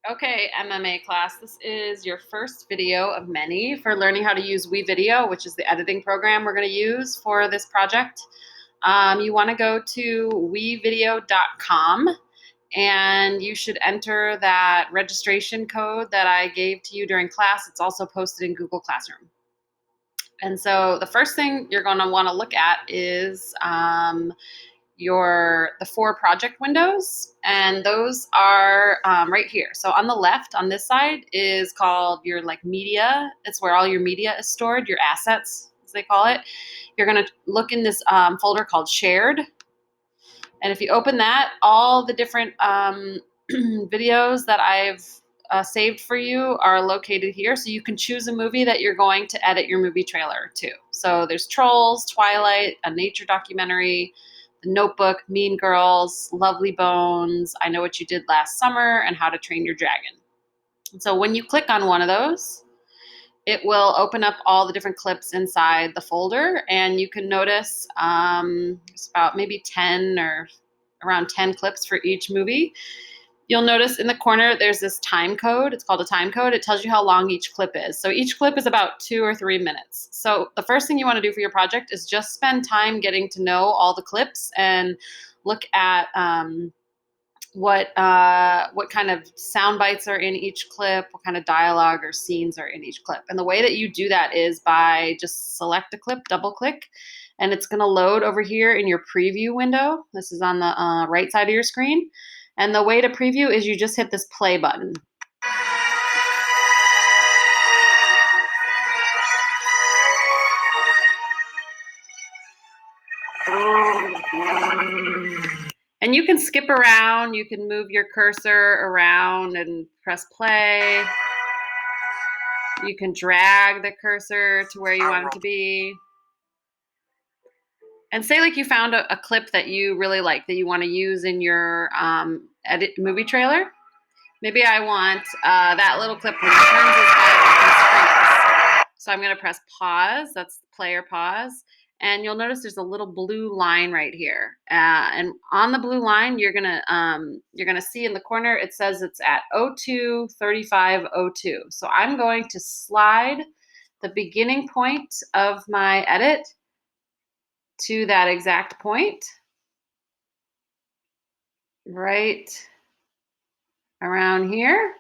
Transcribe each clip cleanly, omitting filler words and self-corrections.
Okay, MMA class, this is your first video of many for learning how to use WeVideo, which is the editing program we're going to use for this project. You want to go to wevideo.com and you should enter that registration code that I gave to you during class. It's also posted in Google Classroom. And so the first thing you're going to want to look at is the 4 project windows, and those are right here. So on the left, on this side, is called your media. It's where all your media is stored, your assets, as they call it. You're going to look in this folder called Shared, and if you open that, all the different videos that I've saved for you are located here. So you can choose a movie that you're going to edit your movie trailer to. So there's Trolls, Twilight, a nature documentary, The Notebook, Mean Girls, Lovely Bones, I Know What You Did Last Summer, and How to Train Your Dragon. And so when you click on one of those, it will open up all the different clips inside the folder, and you can notice it's about maybe 10 or around 10 clips for each movie. You'll notice in the corner there's this time code. It's called a time code. It tells you how long each clip is. So each clip is about 2 or 3 minutes. So the first thing you want to do for your project is just spend time getting to know all the clips and look at what kind of sound bites are in each clip, what kind of dialogue or scenes are in each clip. And the way that you do that is by just select a clip, double click, and it's going to load over here in your preview window. This is on the right side of your screen. And the way to preview is you just hit this play button. And you can skip around, you can move your cursor around and press play. You can drag the cursor to where you want it to be. And say you found a clip that you really like that you want to use in your edit movie trailer. Maybe I want that little clip when he turns his head and screams. So I'm going to press pause. That's play or pause. And you'll notice there's a little blue line right here. And on the blue line, you're gonna see in the corner, it says it's at 02:35:02. So I'm going to slide the beginning point of my edit to that exact point, right around here.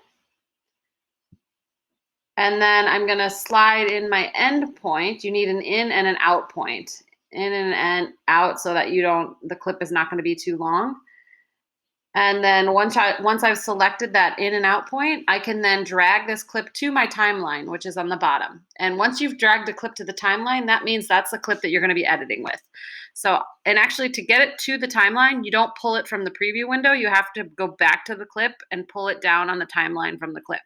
And then I'm going to slide in my end point. You need an in and an out point. In and out so that the clip is not going to be too long. And then once I've selected that in and out point, I can then drag this clip to my timeline, which is on the bottom. And once you've dragged a clip to the timeline, that means that's the clip that you're going to be editing with. So, and actually to get it to the timeline, you don't pull it from the preview window. You have to go back to the clip and pull it down on the timeline from the clip.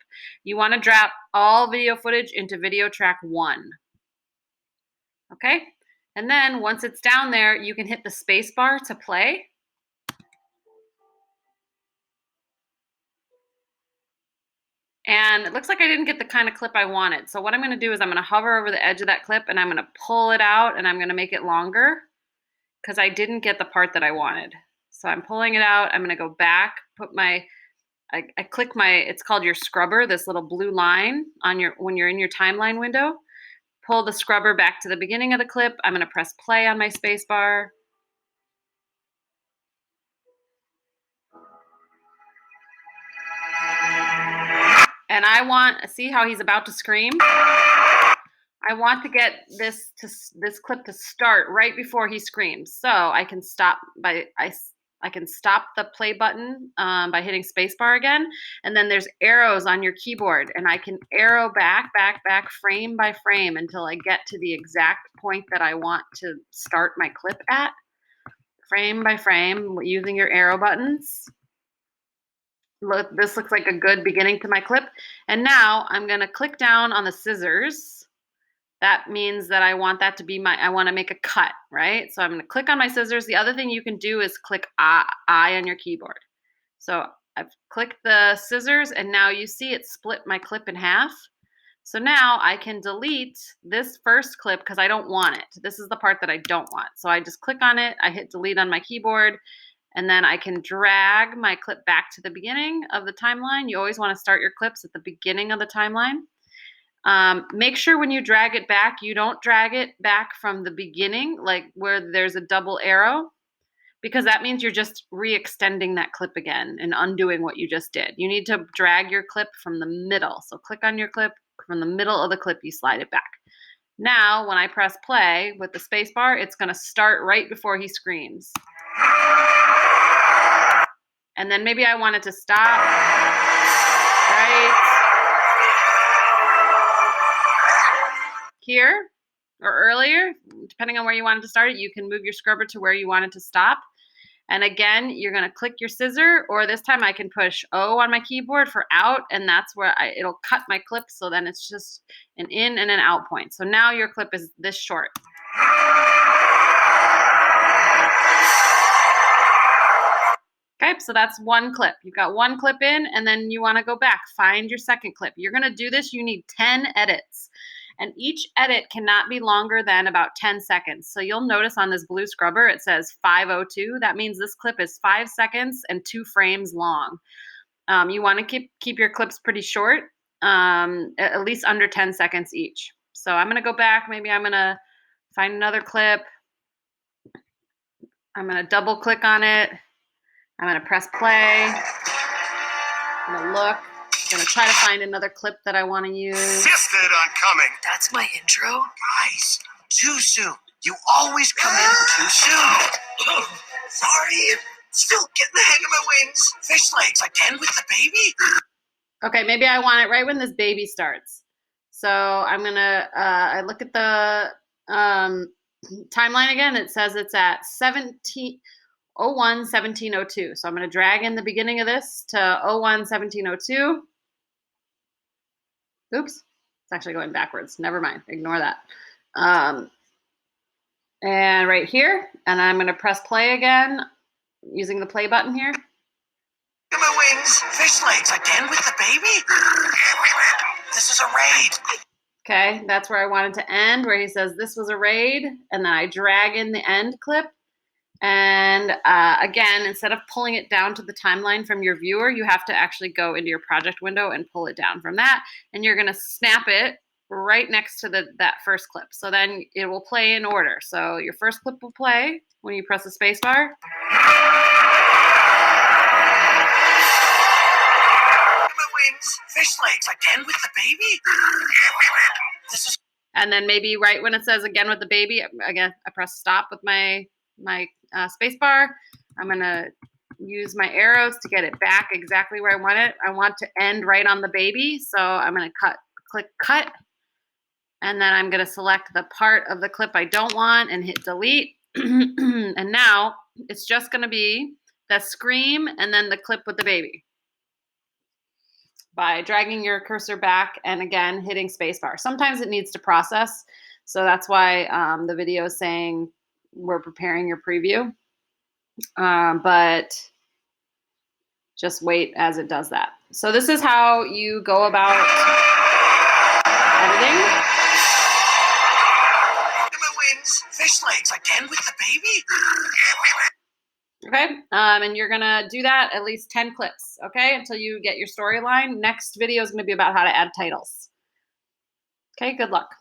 You want to drop all video footage into video track 1. Okay? And then once it's down there, you can hit the space bar to play. And it looks like I didn't get the kind of clip I wanted. So what I'm going to do is I'm going to hover over the edge of that clip and I'm going to pull it out and I'm going to make it longer because I didn't get the part that I wanted. So I'm pulling it out. I'm going to go back, I click it's called your scrubber, this little blue line when you're in your timeline window. Pull the scrubber back to the beginning of the clip. I'm going to press play on my space bar. And see how he's about to scream? I want to get this clip to start right before he screams. So I can stop I can stop the play button by hitting spacebar again. And then there's arrows on your keyboard, and I can arrow back, frame by frame until I get to the exact point that I want to start my clip at. Frame by frame using your arrow buttons. Look, this looks like a good beginning to my clip. And now I'm going to click down on the scissors. That means that I want that to be I want to make a cut, right? So I'm going to click on my scissors. The other thing you can do is click I on your keyboard. So I've clicked the scissors and now you see it split my clip in half. So now I can delete this first clip because I don't want it. This is the part that I don't want. So I just click on it. I hit delete on my keyboard And then I can drag my clip back to the beginning of the timeline. You always want to start your clips at the beginning of the timeline. Make sure when you drag it back, you don't drag it back from the beginning, like where there's a double arrow, because that means you're just re-extending that clip again and undoing what you just did. You need to drag your clip from the middle. So click on your clip, from the middle of the clip, you slide it back. Now, when I press play with the space bar, it's gonna start right before he screams. And then maybe I want it to stop right here or earlier, depending on where you want it to start it. You can move your scrubber to where you want it to stop. And again, you're gonna click your scissor, or this time I can push O on my keyboard for out, and that's where it'll cut my clip, so then it's just an in and an out point. So now your clip is this short. Okay, so that's one clip. You've got one clip in, and then you wanna go back, find your second clip. You're gonna do this, you need 10 edits. And each edit cannot be longer than about 10 seconds. So you'll notice on this blue scrubber, it says 5:02. That means this clip is 5 seconds and 2 frames long. You wanna keep your clips pretty short, at least under 10 seconds each. So I'm gonna go back, maybe I'm gonna find another clip. I'm gonna double click on it. I'm gonna press play. I'm gonna look. I'm gonna try to find another clip that I wanna use. Insisted on coming. That's my intro? Guys, too soon. You always come in too soon. Sorry. Still getting the hang of my wings. Fish legs again with the baby? Okay, maybe I want it right when this baby starts. So I'm gonna, I look at the timeline again. It says it's at 17:02. So I'm gonna drag in the beginning of this to 17:02. Oops, it's actually going backwards. Never mind, ignore that. And right here, and I'm gonna press play again using the play button here. My wings. Fish legs again with the baby? This is a raid. Okay, that's where I wanted to end, where he says this was a raid, and then I drag in the end clip. And again, instead of pulling it down to the timeline from your viewer, you have to actually go into your project window and pull it down from that. And you're gonna snap it right next to that first clip. So then it will play in order. So your first clip will play when you press the space bar. Fish legs again with the baby? This is. And then maybe right when it says again with the baby, again, I press stop with my space bar. I'm gonna use my arrows to get it back exactly where I want it. I want to end right on the baby. So I'm gonna click cut. And then I'm gonna select the part of the clip I don't want and hit delete. And now it's just gonna be the scream and then the clip with the baby, by dragging your cursor back and again hitting spacebar. Sometimes it needs to process, so that's why the video is saying we're preparing your preview, but just wait as it does that. So this is how you go about editing. My wings. Fish legs again with the baby? Okay, and you're gonna do that at least 10 clips, okay, until you get your storyline. Next video is gonna be about how to add titles. Okay, good luck.